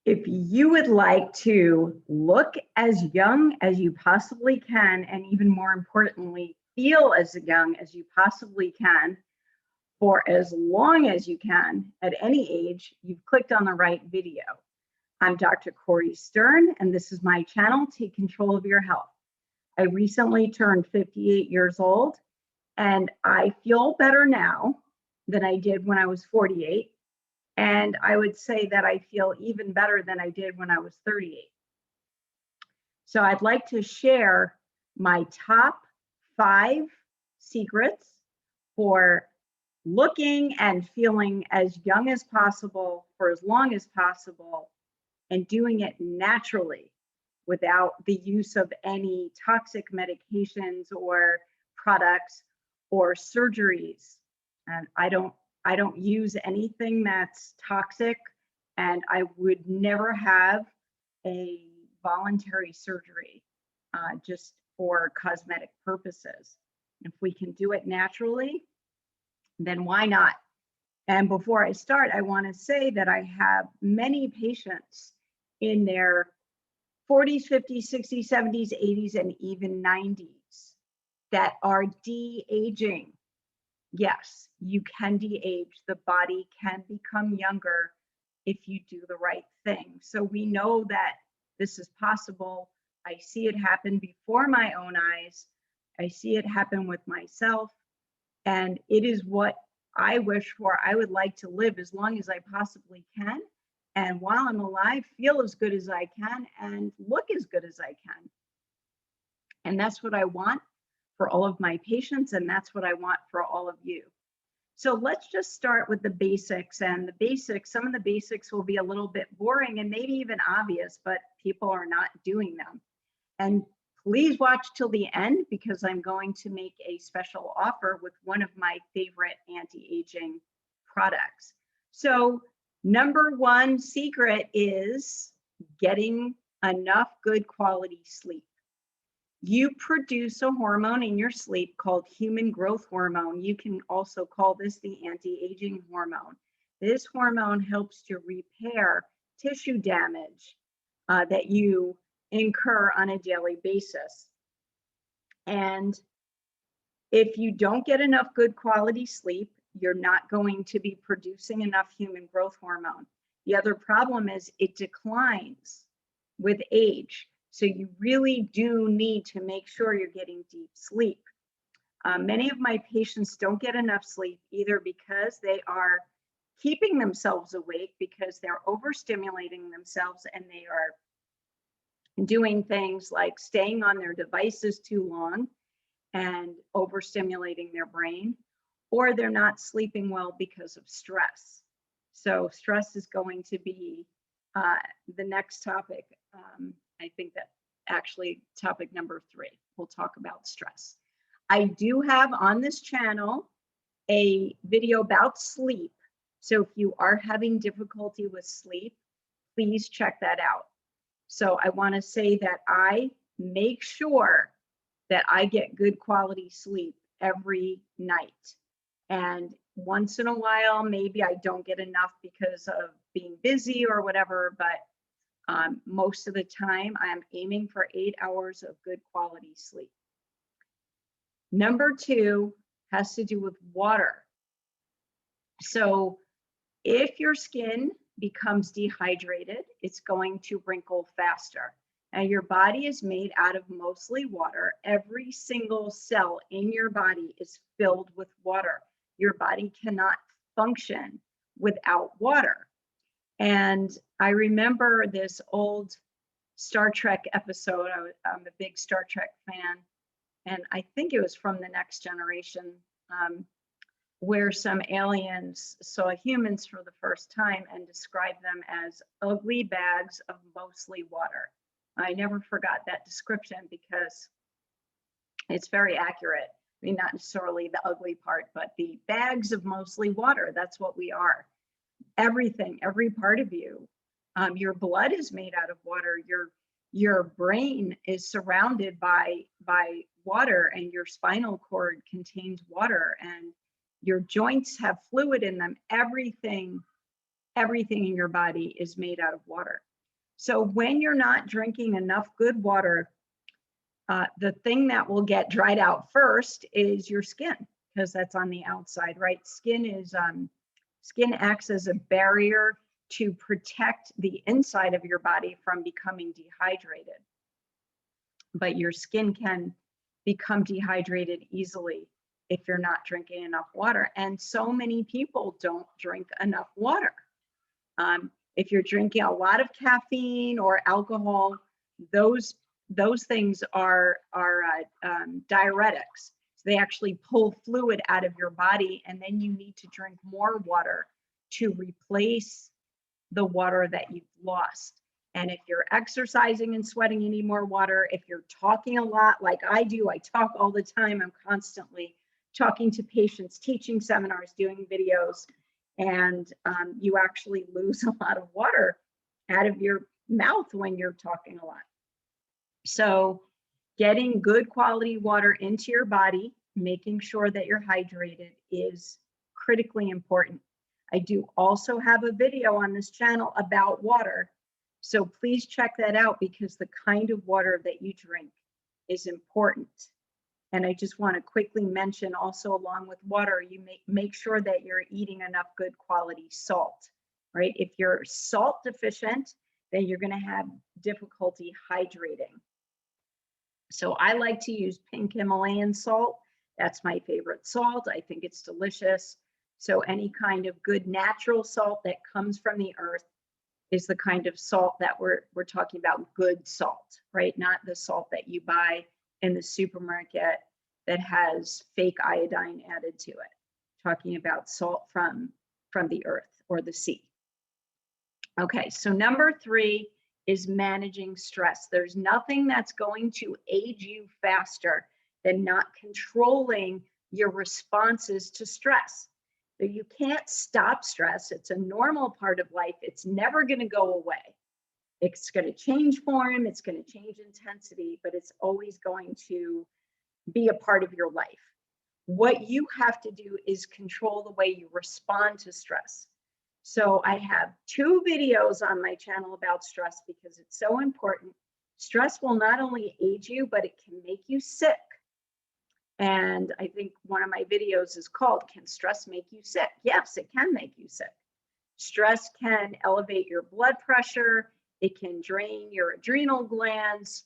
If you would like to look as young as you possibly can, and even more importantly, feel as young as you possibly can for as long as you can at any age, you've clicked on the right video. I'm Dr. Corey Stern, and this is my channel, Take Control of Your Health. I recently turned 58 years old, and I feel better now than I did when I was 48. And I would say that I feel even better than I did when I was 38. So I'd like to share my top 5 secrets for looking and feeling as young as possible for as long as possible, and doing it naturally without the use of any toxic medications or products or surgeries. And I don't use anything that's toxic, and I would never have a voluntary surgery just for cosmetic purposes. If we can do it naturally, then why not? And before I start, I want to say that I have many patients in their 40s, 50s, 60s, 70s, 80s, and even 90s that are de-aging. Yes, you can de-age. The body can become younger if you do the right thing. So we know that this is possible. I see it happen before my own eyes. I see it happen with myself. And it is what I wish for. I would like to live as long as I possibly can. And while I'm alive, feel as good as I can and look as good as I can. And that's what I want for all of my patients, and that's what I want for all of you. So let's just start with the basics. And the basics, some of the basics will be a little bit boring and maybe even obvious, but people are not doing them. And please watch till the end, because I'm going to make a special offer with one of my favorite anti-aging products. So number 1 secret is getting enough good quality sleep. You produce a hormone in your sleep called human growth hormone. You can also call this the anti-aging hormone. This hormone helps to repair tissue damage that you incur on a daily basis. And if you don't get enough good quality sleep, you're not going to be producing enough human growth hormone. The other problem is it declines with age. So you really do need to make sure you're getting deep sleep. Many of my patients don't get enough sleep either because they are keeping themselves awake because they're overstimulating themselves, and they are doing things like staying on their devices too long and overstimulating their brain, or they're not sleeping well because of stress. So stress is going to be the next topic. I think that actually topic number 3, we'll talk about stress. I do have on this channel a video about sleep. So if you are having difficulty with sleep, please check that out. So I want to say that I make sure that I get good quality sleep every night. And once in a while, maybe I don't get enough because of being busy or whatever, but most of the time I'm aiming for 8 hours of good quality sleep. Number 2 has to do with water. So if your skin becomes dehydrated, it's going to wrinkle faster. Now, your body is made out of mostly water. Every single cell in your body is filled with water. Your body cannot function without water. And I remember this old Star Trek episode. I'm a big Star Trek fan, and I think it was from The Next Generation, where some aliens saw humans for the first time and described them as ugly bags of mostly water. I never forgot that description because it's very accurate. I mean, not necessarily the ugly part, but the bags of mostly water. That's what we are. Everything, every part of you. Your blood is made out of water. Your brain is surrounded by water, and your spinal cord contains water, and your joints have fluid in them. Everything in your body is made out of water. So when you're not drinking enough good water, the thing that will get dried out first is your skin, because that's on the outside, right? Skin acts as a barrier to protect the inside of your body from becoming dehydrated. But your skin can become dehydrated easily if you're not drinking enough water. And so many people don't drink enough water. If you're drinking a lot of caffeine or alcohol, those things are diuretics. So they actually pull fluid out of your body, and then you need to drink more water to replace the water that you've lost. And if you're exercising and sweating, you need more water. If you're talking a lot, like I do, I talk all the time. I'm constantly talking to patients, teaching seminars, doing videos, and you actually lose a lot of water out of your mouth when you're talking a lot. So getting good quality water into your body, making sure that you're hydrated, is critically important. I do also have a video on this channel about water, so please check that out, because the kind of water that you drink is important. And I just want to quickly mention also, along with water, you make sure that you're eating enough good quality salt, right? If you're salt deficient, then you're going to have difficulty hydrating. So I like to use pink Himalayan salt. That's my favorite salt. I think it's delicious. So any kind of good natural salt that comes from the earth is the kind of salt that we're talking about, good salt, right? Not the salt that you buy in the supermarket that has fake iodine added to it. Talking about salt from the earth or the sea. Okay, so number 3 is managing stress. There's nothing that's going to age you faster than not controlling your responses to stress. So you can't stop stress. It's a normal part of life. It's never going to go away. It's going to change form, it's going to change intensity, but it's always going to be a part of your life. What you have to do is control the way you respond to stress. So I have 2 videos on my channel about stress because it's so important. Stress will not only age you, but it can make you sick. And I think one of my videos is called, Can Stress Make You Sick? Yes, it can make you sick. Stress can elevate your blood pressure. It can drain your adrenal glands.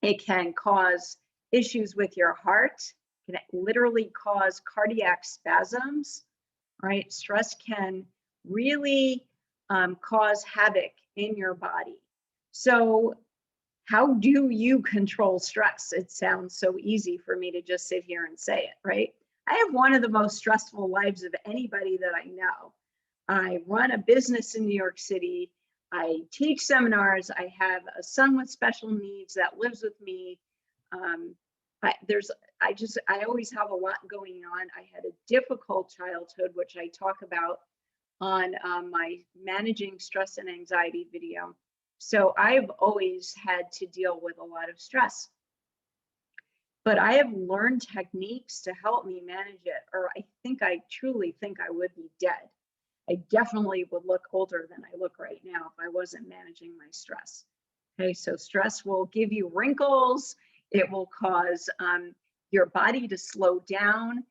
It can cause issues with your heart. It can literally cause cardiac spasms, right? Stress can really cause havoc in your body. So how do you control stress? It sounds so easy for me to just sit here and say it, right? I have one of the most stressful lives of anybody that I know. I run a business in New York City. I teach seminars. I have a son with special needs that lives with me. I always have a lot going on. I had a difficult childhood, which I talk about on my Managing Stress and Anxiety video. So I've always had to deal with a lot of stress. But I have learned techniques to help me manage it, or I truly think I would be dead. I definitely would look older than I look right now if I wasn't managing my stress. Okay, so stress will give you wrinkles. It will cause your body to slow down.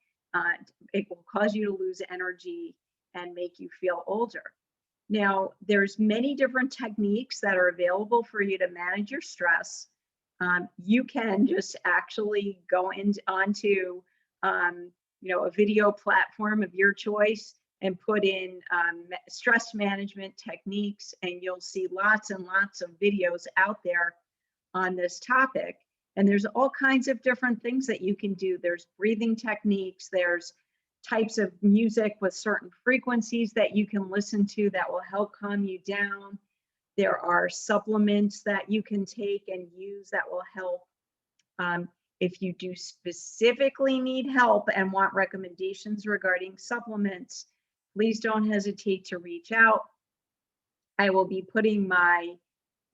It will cause you to lose energy and make you feel older. Now, there's many different techniques that are available for you to manage your stress. You can just actually go onto a video platform of your choice and put in stress management techniques, and you'll see lots and lots of videos out there on this topic. And there's all kinds of different things that you can do. There's breathing techniques, there's types of music with certain frequencies that you can listen to that will help calm you down. There are supplements that you can take and use that will help. If you do specifically need help and want recommendations regarding supplements, please don't hesitate to reach out. I will be putting my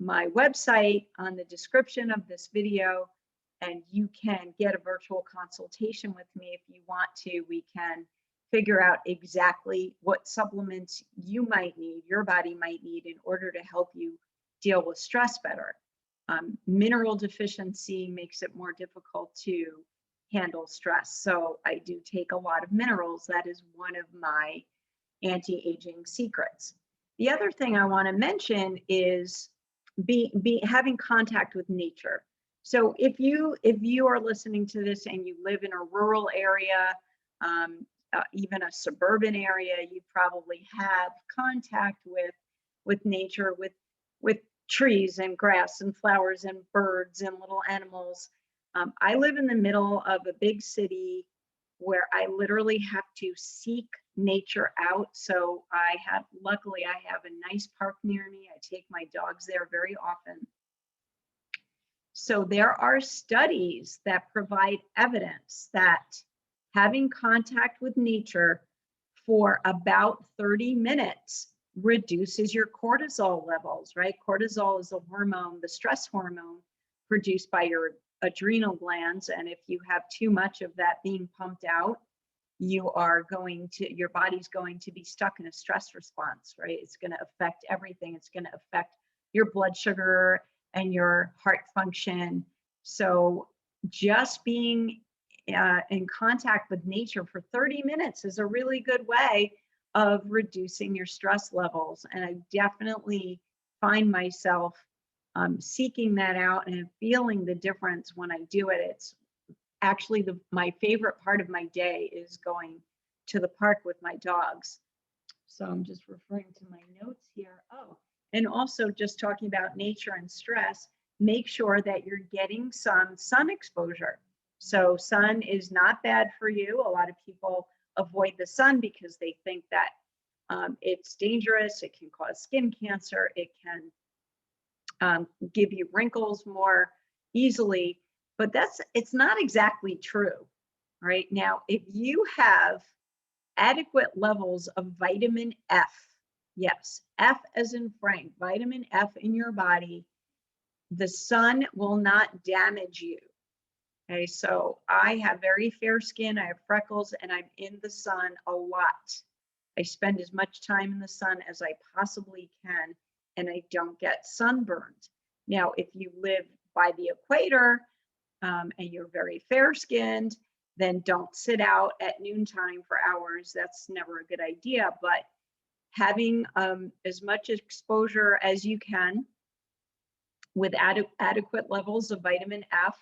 website on the description of this video, and you can get a virtual consultation with me if you want to. We can figure out exactly what supplements you might need, your body might need, in order to help you deal with stress better. Mineral deficiency makes it more difficult to handle stress. So I do take a lot of minerals. That is one of my anti-aging secrets. The other thing I want to mention is having contact with nature. So if you are listening to this and you live in a rural area, even a suburban area, you probably have contact with nature, with trees and grass and flowers and birds and little animals. I live in the middle of a big city where I literally have to seek nature out. So luckily I have a nice park near me. I take my dogs there very often. So there are studies that provide evidence that having contact with nature for about 30 minutes reduces your cortisol levels, right? Cortisol is a hormone, the stress hormone produced by your adrenal glands. And if you have too much of that being pumped out, your body's going to be stuck in a stress response, right? It's going to affect everything. It's going to affect your blood sugar and your heart function. So just being in contact with nature for 30 minutes is a really good way of reducing your stress levels. And I definitely find myself seeking that out and feeling the difference when I do it. It's actually my favorite part of my day is going to the park with my dogs. So I'm just referring to my notes here. Oh, and also just talking about nature and stress, make sure that you're getting some sun exposure. So sun is not bad for you. A lot of people avoid the sun because they think that it's dangerous. It can cause skin cancer. It can give you wrinkles more easily, but it's not exactly true, right? Now, if you have adequate levels of vitamin F, yes, F as in Frank, vitamin F in your body, the sun will not damage you. Okay, so I have very fair skin, I have freckles, and I'm in the sun a lot. I spend as much time in the sun as I possibly can, and I don't get sunburned. Now, if you live by the equator and you're very fair skinned, then don't sit out at noontime for hours. That's never a good idea, but having as much exposure as you can with adequate levels of vitamin F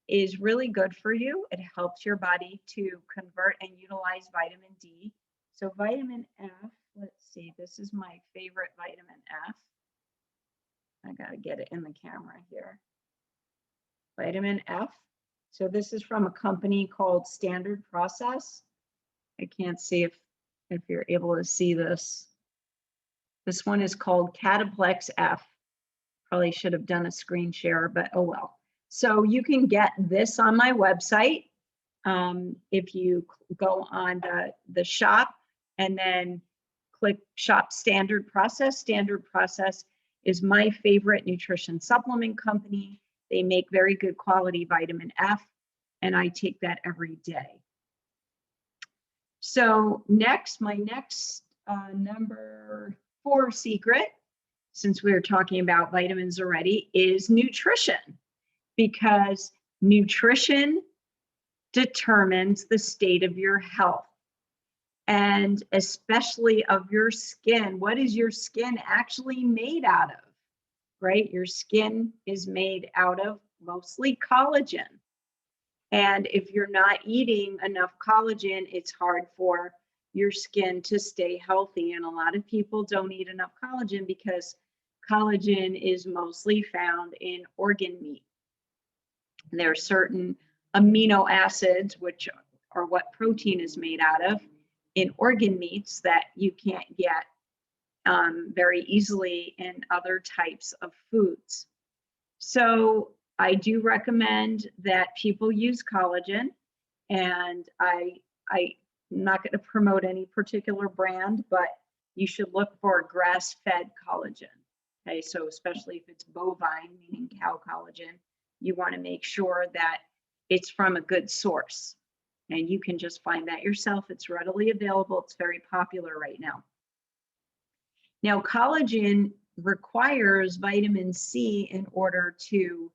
is really good for you. It helps your body to convert and utilize vitamin D. So vitamin F, let's see, this is my favorite vitamin F. I gotta get it in the camera here. Vitamin F. So this is from a company called Standard Process. I can't see if you're able to see this. This one is called Cataplex F. Probably should have done a screen share, but oh well. So you can get this on my website. If you go on the shop and then click shop Standard Process. Standard Process is my favorite nutrition supplement company. They make very good quality vitamin F, and I take that every day. So my next number 4 secret, since we were talking about vitamins already, is nutrition, because nutrition determines the state of your health, and especially of your skin. What is your skin actually made out of, right? Your skin is made out of mostly collagen. And if you're not eating enough collagen, it's hard for your skin to stay healthy. And a lot of people don't eat enough collagen because collagen is mostly found in organ meat. And there are certain amino acids, which are what protein is made out of, in organ meats that you can't get very easily in other types of foods. So I do recommend that people use collagen, and I'm not going to promote any particular brand, but you should look for grass-fed collagen. Okay, so especially if it's bovine, meaning cow collagen, you want to make sure that it's from a good source. And you can just find that yourself. It's readily available. It's very popular right now. Now, collagen requires vitamin C in order to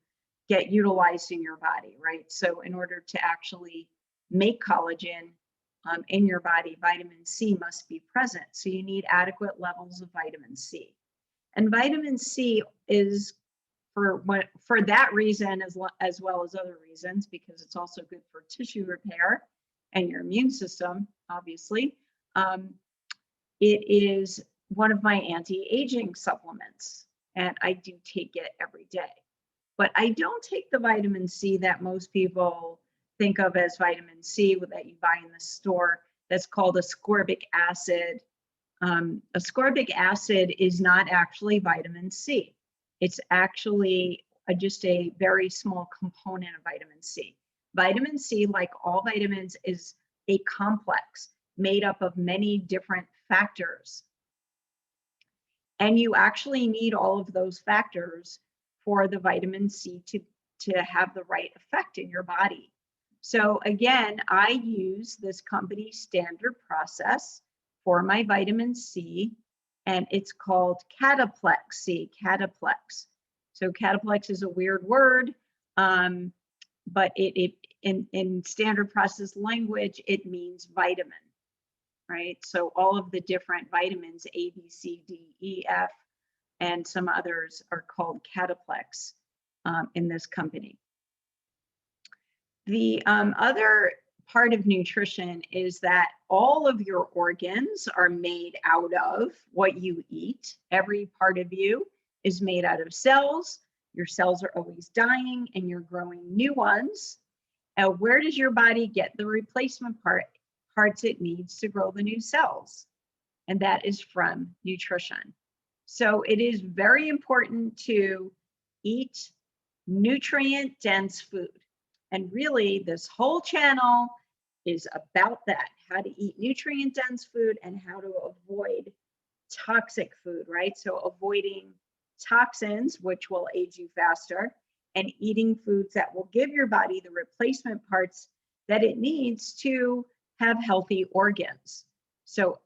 get utilized in your body, right? So in order to actually make collagen in your body, vitamin C must be present. So you need adequate levels of vitamin C. And vitamin C is for that reason, as well as other reasons, because it's also good for tissue repair and your immune system, obviously. It is one of my anti-aging supplements, and I do take it every day. But I don't take the vitamin C that most people think of as vitamin C that you buy in the store. That's called ascorbic acid. Ascorbic acid is not actually vitamin C. It's actually just a very small component of vitamin C. Vitamin C, like all vitamins, is a complex made up of many different factors. And you actually need all of those factors for the vitamin C to have the right effect in your body. So again, I use this company standard process for my vitamin C, and it's called Cataplex C, Cataplex. So Cataplex is a weird word, but in standard process language, it means vitamin, right? So all of the different vitamins, A, B, C, D, E, F, and some others are called Cataplex in this company. The other part of nutrition is that all of your organs are made out of what you eat. Every part of you is made out of cells. Your cells are always dying and you're growing new ones. Where does your body get the replacement parts it needs to grow the new cells? And that is from nutrition. So it is very important to eat nutrient-dense food. And really, this whole channel is about that, how to eat nutrient-dense food and how to avoid toxic food, right? So avoiding toxins, which will age you faster, and eating foods that will give your body the replacement parts that it needs to have healthy organs. So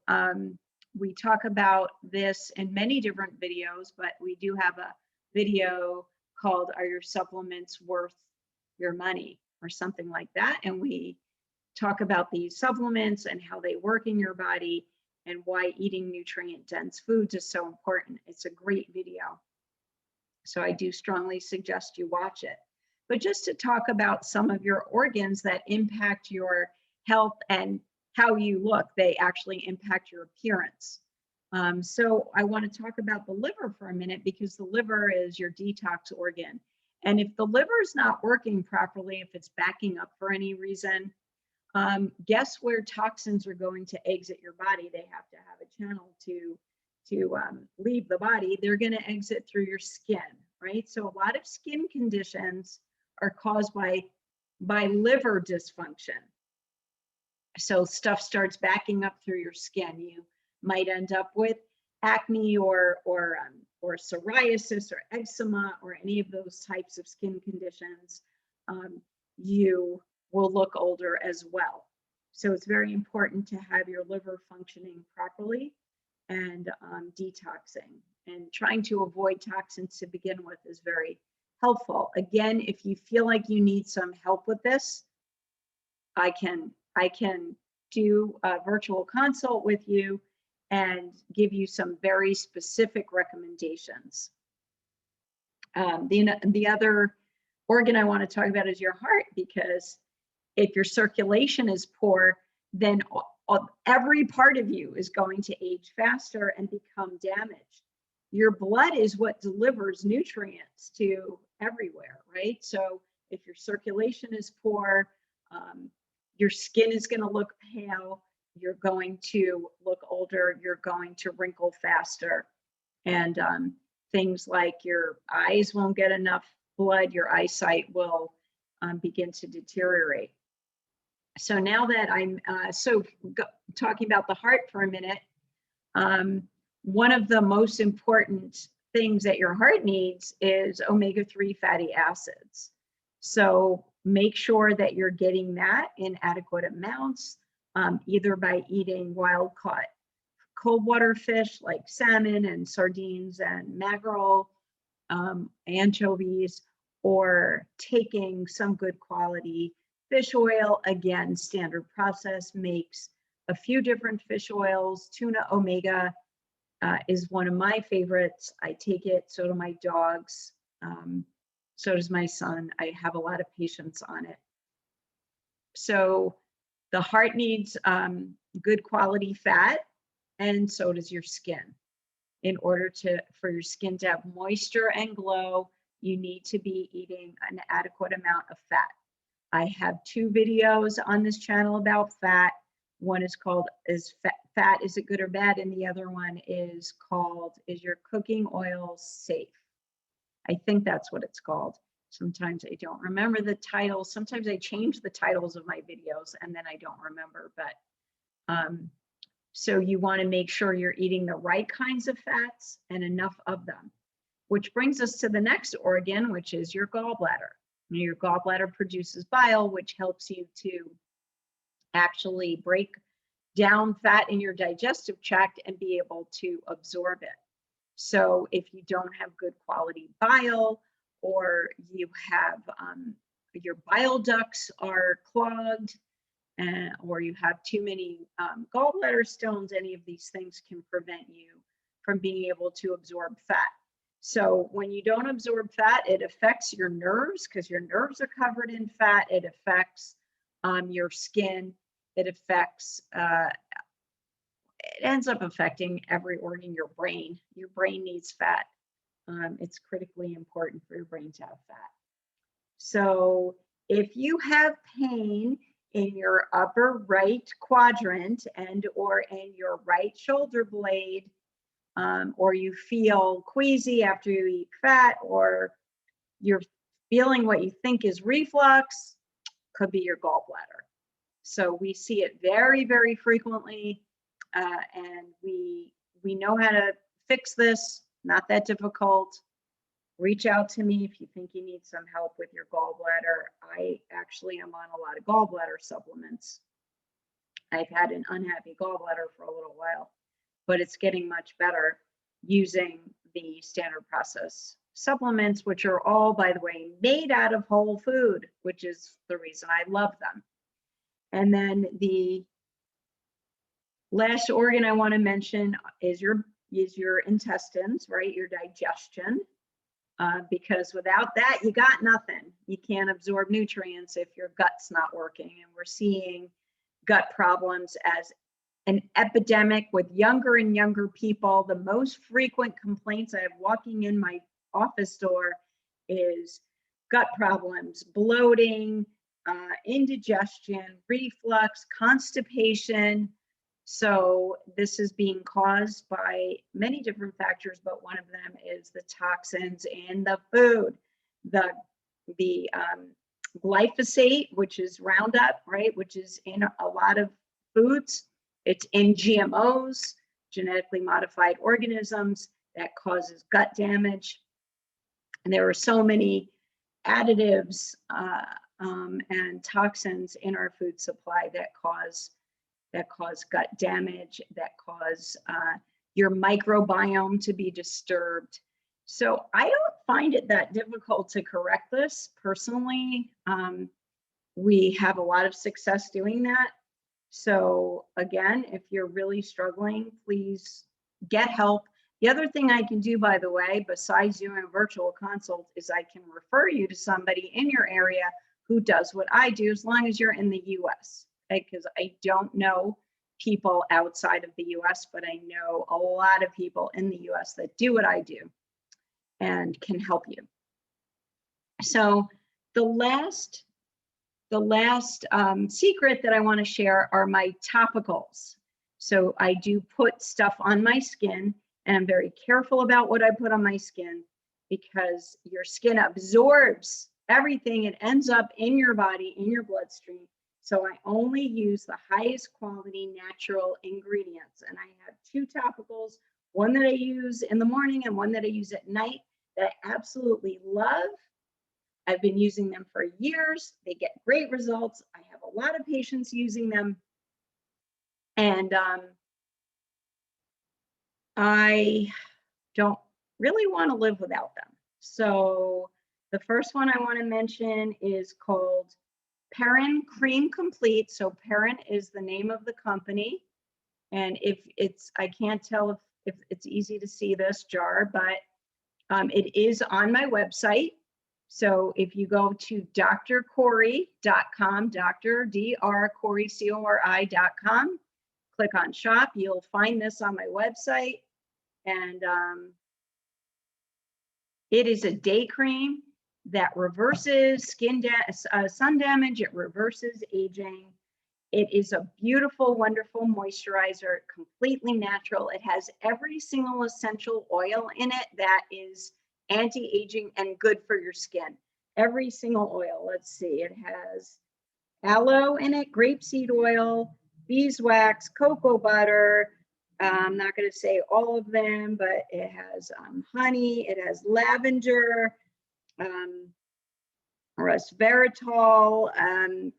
we talk about this in many different videos, but we do have a video called "Are Your Supplements Worth Your Money?" or something like that. And we talk about these supplements and how they work in your body and why eating nutrient-dense foods is so important. It's a great video. So I do strongly suggest you watch it. But just to talk about some of your organs that impact your health and how you look, they actually impact your appearance. So I want to talk about the liver for a minute, because the liver is your detox organ. And if the liver is not working properly, if it's backing up for any reason, guess where toxins are going to exit your body? They have to have a channel to leave the body. They're going to exit through your skin, right? So a lot of skin conditions are caused by liver dysfunction. So stuff starts backing up through your skin. You might end up with acne or psoriasis or eczema or any of those types of skin conditions. You will look older as well. So it's very important to have your liver functioning properly and detoxing. And trying to avoid toxins to begin with is very helpful. Again, if you feel like you need some help with this, I can do a virtual consult with you and give you some very specific recommendations. The other organ I want to talk about is your heart, because if your circulation is poor, then every part of you is going to age faster and become damaged. Your blood is what delivers nutrients to everywhere, right? So if your circulation is poor, your skin is going to look pale, you're going to look older, you're going to wrinkle faster, and things like your eyes won't get enough blood, your eyesight will begin to deteriorate. So now that I'm talking about the heart for a minute, one of the most important things that your heart needs is omega-3 fatty acids. So make sure that you're getting that in adequate amounts, either by eating wild-caught cold water fish like salmon and sardines and mackerel, anchovies, or taking some good quality fish oil. Again, standard process makes a few different fish oils. Tuna omega is one of my favorites. I take it, so do my dogs. So does my son. I have a lot of patients on it. So the heart needs good quality fat, and so does your skin. In order for your skin to have moisture and glow, you need to be eating an adequate amount of fat. I have 2 videos on this channel about fat. One is called Fat, Is It Good or Bad? And the other one is called, Is Your Cooking Oil Safe? I think that's what it's called. Sometimes I don't remember the title. Sometimes I change the titles of my videos and then I don't remember. But so you want to make sure you're eating the right kinds of fats and enough of them, which brings us to the next organ, which is your gallbladder. Your gallbladder produces bile, which helps you to actually break down fat in your digestive tract and be able to absorb it. So if you don't have good quality bile, or you have your bile ducts are clogged, or you have too many gallbladder stones, any of these things can prevent you from being able to absorb fat. So when you don't absorb fat, it affects your nerves because your nerves are covered in fat. It affects your skin. It affects, it ends up affecting every organ, your brain. Your brain needs fat. It's critically important for your brain to have fat. So if you have pain in your upper right quadrant and or in your right shoulder blade, or you feel queasy after you eat fat, or you're feeling what you think is reflux, could be your gallbladder. So we see it very, very frequently, and we know how to fix this, not that difficult. Reach out to me if you think you need some help with your gallbladder. I actually am on a lot of gallbladder supplements. I've had an unhappy gallbladder for a little while, but it's getting much better using the standard process supplements, which are all, by the way, made out of whole food, which is the reason I love them. And then the last organ I want to mention is your intestines, right? Your digestion. Because without that, you got nothing. You can't absorb nutrients if your gut's not working. And we're seeing gut problems as an epidemic with younger and younger people. The most frequent complaints I have walking in my office door is gut problems, bloating, indigestion, reflux, constipation. So this is being caused by many different factors, but one of them is the toxins in the food. The glyphosate, which is Roundup, right, which is in a lot of foods. It's in GMOs, genetically modified organisms, that causes gut damage. And there are so many additives and toxins in our food supply that cause gut damage, that cause your microbiome to be disturbed. So I don't find it that difficult to correct this personally. We have a lot of success doing that. So again, if you're really struggling, please get help. The other thing I can do, by the way, besides doing a virtual consult, is I can refer you to somebody in your area who does what I do, as long as you're in the US. Because I don't know people outside of the US, but I know a lot of people in the US that do what I do and can help you. So the last secret that I want to share are my topicals. So I do put stuff on my skin, and I'm very careful about what I put on my skin, because your skin absorbs everything. It ends up in your body, in your bloodstream. So I only use the highest quality natural ingredients. And I have 2 topicals, one that I use in the morning and one that I use at night, that I absolutely love. I've been using them for years. They get great results. I have a lot of patients using them. And I don't really want to live without them. So the first one I want to mention is called Perrin Cream Complete. So Perrin is the name of the company. And if it's, I can't tell if it's easy to see this jar, but it is on my website. So if you go to drcori.com, Dr. D-R-Cori, C-O-R-I.com, click on shop, you'll find this on my website. And it is a day cream that reverses sun damage. It reverses aging. It is a beautiful, wonderful moisturizer, completely natural. It has every single essential oil in it that is anti-aging and good for your skin. Every single oil. Let's see. It has aloe in it, grapeseed oil, beeswax, cocoa butter. I'm not going to say all of them, but it has honey. It has lavender, resveratrol,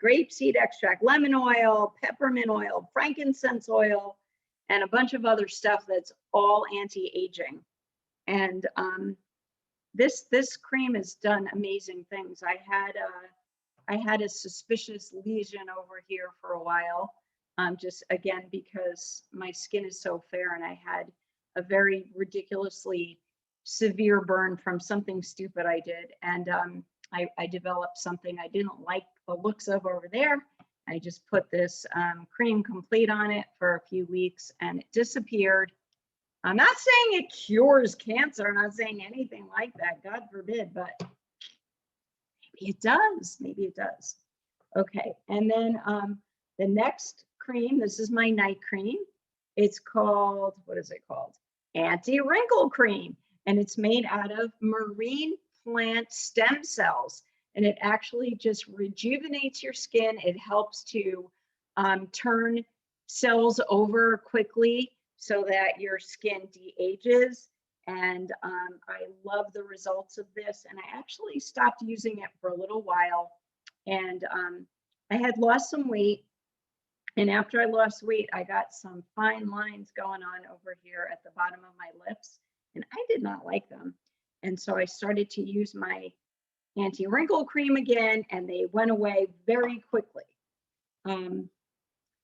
grapeseed extract, lemon oil, peppermint oil, frankincense oil, and a bunch of other stuff that's all anti-aging. And this cream has done amazing things. I had a suspicious lesion over here for a while, just again because my skin is so fair, and I had a very ridiculously severe burn from something stupid I did, and I developed something I didn't like the looks of over there. I just put this cream complete on it for a few weeks, and it disappeared. I'm not saying it cures cancer. I'm not saying anything like that, God forbid, but maybe it does. Maybe it does. Okay, and then the next cream, this is my night cream. It's called, what is it called? Anti-wrinkle cream. And it's made out of marine plant stem cells. And it actually just rejuvenates your skin. It helps to turn cells over quickly so that your skin de-ages. And I love the results of this. And I actually stopped using it for a little while. And I had lost some weight. And after I lost weight, I got some fine lines going on over here at the bottom of my lips. And I did not like them. And so I started to use my anti-wrinkle cream again, and they went away very quickly.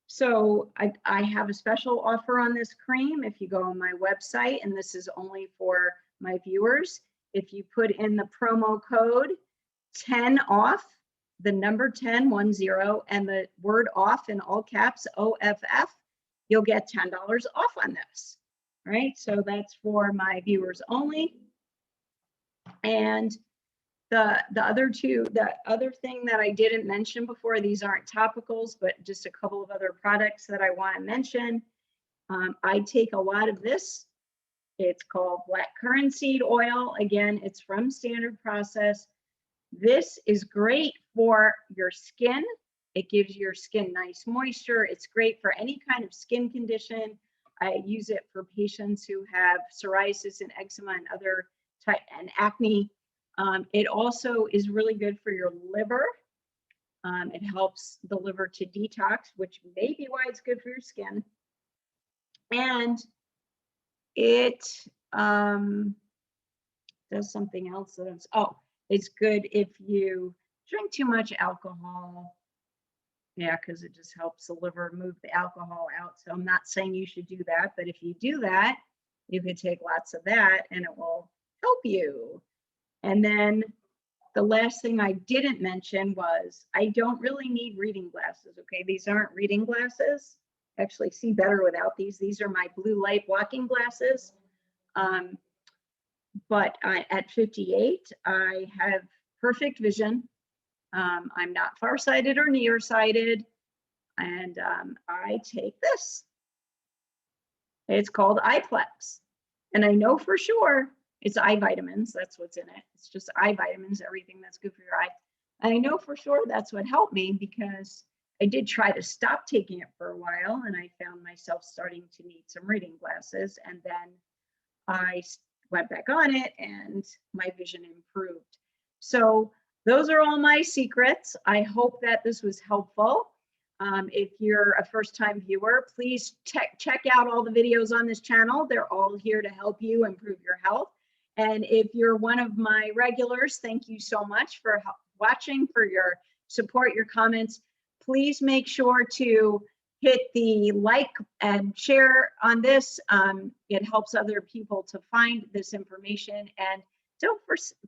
So I have a special offer on this cream. If you go on my website, and this is only for my viewers, if you put in the promo code 10 off, the number 10, 10, and the word off in all caps, OFF, you'll get $10 off on this. All right, so that's for my viewers only. And the other thing that I didn't mention before, these aren't topicals, but just a couple of other products that I want to mention. I take a lot of this. It's called black currant seed oil. Again, it's from Standard Process. This is great for your skin. It gives your skin nice moisture. It's great for any kind of skin condition. I use it for patients who have psoriasis and eczema and other type and acne. It also is really good for your liver. It helps the liver to detox, which may be why it's good for your skin. And it does something else that it's good if you drink too much alcohol. Yeah, because it just helps the liver move the alcohol out. So I'm not saying you should do that, but if you do that, you could take lots of that and it will help you. And then the last thing I didn't mention was I don't really need reading glasses, okay? These aren't reading glasses. I actually see better without these. These are my blue light blocking glasses. But at 58, I have perfect vision. I'm not farsighted or nearsighted, and I take this. It's called iPlex, and I know for sure it's eye vitamins. That's what's in it. It's just eye vitamins, everything that's good for your eye. And I know for sure that's what helped me because I did try to stop taking it for a while, and I found myself starting to need some reading glasses, and then I went back on it, and my vision improved. So those are all my secrets. I hope that this was helpful. If you're a first-time viewer, please check out all the videos on this channel. They're all here to help you improve your health. And if you're one of my regulars, thank you so much for watching, for your support, your comments. Please make sure to hit the like and share on this. It helps other people to find this information. And don't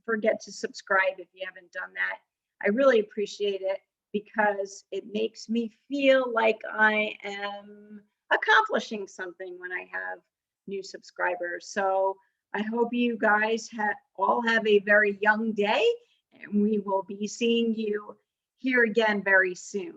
forget to subscribe if you haven't done that. I really appreciate it, because it makes me feel like I am accomplishing something when I have new subscribers. So I hope you guys all have a very young day, and we will be seeing you here again very soon.